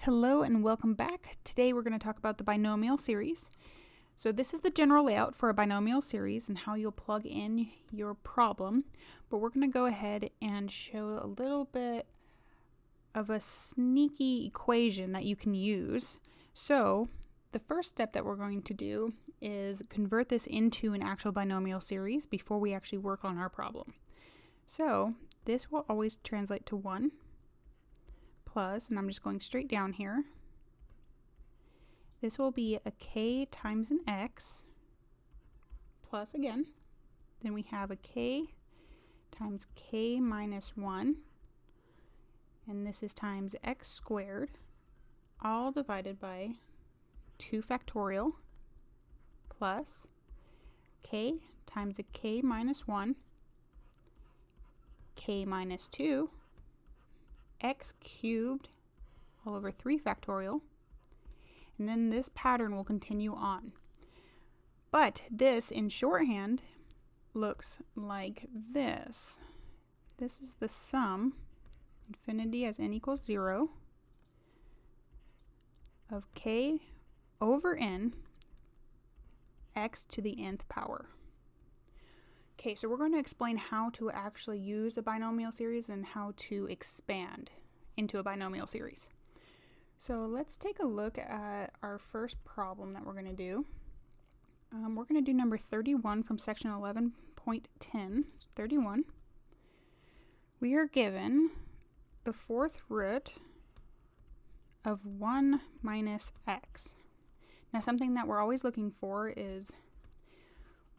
Hello and welcome back. Today we're going to talk about the binomial series. So this is the general layout for a binomial series and how you'll plug in your problem. But we're going to go ahead and show a little bit of a sneaky equation that you can use. So the first step that we're going to do is convert this into an actual binomial series before we actually work on our problem. So this will always translate to 1 plus, and I'm just going straight down here. This will be a k times an x plus again. Then we have a k times k minus 1. And this is times x squared, all divided by 2 factorial plus k times a k minus 1, k minus 2, x cubed all over 3 factorial, and then this pattern will continue on. But this in shorthand looks like this. This is the sum, infinity as n equals 0, of k over n x to the nth power. Okay, so we're going to explain how to actually use a binomial series and how to expand into a binomial series. So let's take a look at our first problem that we're going to do. We're going to do number 31 from section 11.10. 31. We are given the fourth root of 1 minus x. Now something that we're always looking for is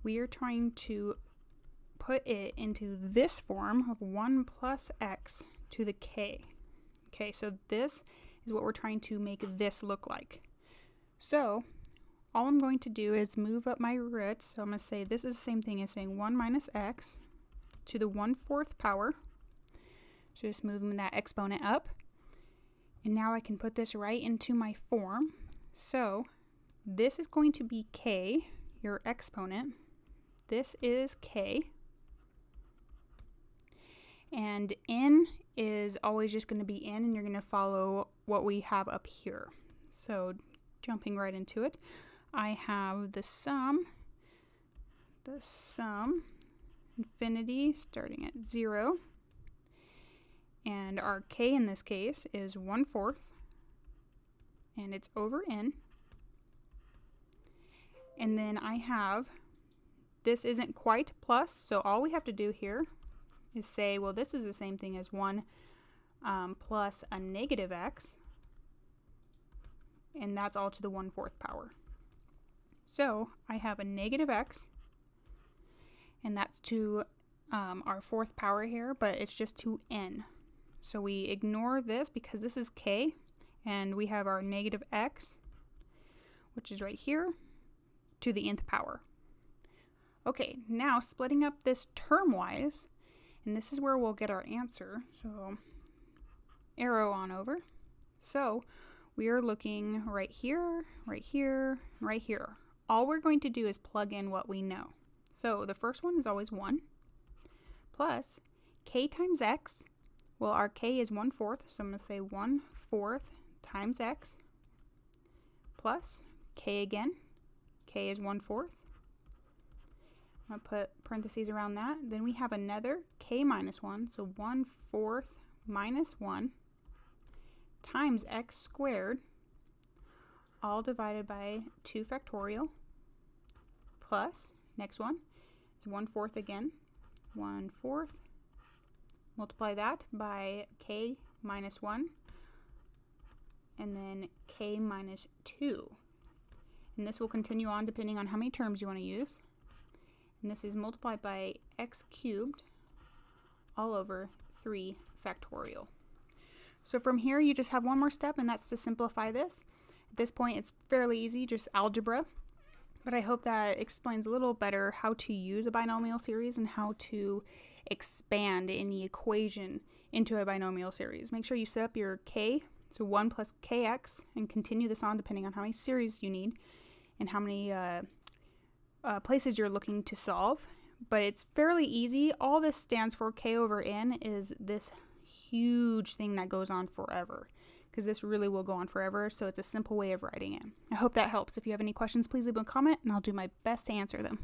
we are trying to put it into this form of 1 plus x to the k. Okay, so this is what we're trying to make this look like. So all I'm going to do is move up my roots. So I'm going to say this is the same thing as saying 1 minus x to the 1/4 power. So just moving that exponent up. And now I can put this right into my form. So this is going to be k, your exponent. This is k. And n is always just going to be n, and you're going to follow what we have up here. So jumping right into it, I have the sum, infinity starting at 0, and our k in this case is 1/4, and it's over n. And then I have, this isn't quite plus, so all we have to do here is say, well, this is the same thing as 1 plus a negative x, and that's all to the 1/4 power. So I have a negative x, and that's to our 4th power here, but it's just to n. So we ignore this because this is k, and we have our negative x, which is right here, to the nth power. Okay, now splitting up this term-wise, and this is where we'll get our answer. So arrow on over. So we are looking right here, right here, right here. All we're going to do is plug in what we know. So the first one is always 1 plus k times x. Well, our k is 1/4, so I'm going to say 1/4 times x plus k again. K is 1/4. I'm going to put parentheses around that. Then we have another k minus 1, so 1/4 minus 1 times x squared, all divided by 2 factorial, plus, next one is 1/4 again, 1/4, multiply that by k minus 1, and then k minus 2. And this will continue on depending on how many terms you want to use. And this is multiplied by x cubed all over 3 factorial. So from here you just have one more step, and that's to simplify this. At this point it's fairly easy, just algebra. But I hope that explains a little better how to use a binomial series and how to expand any equation into a binomial series. Make sure you set up your k, so 1 plus kx, and continue this on depending on how many series you need and how many places you're looking to solve. But it's fairly easy. All this stands for k over n is this huge thing that goes on forever. because this really will go on forever, so it's a simple way of writing it. I hope that helps. If you have any questions, please leave a comment, and I'll do my best to answer them.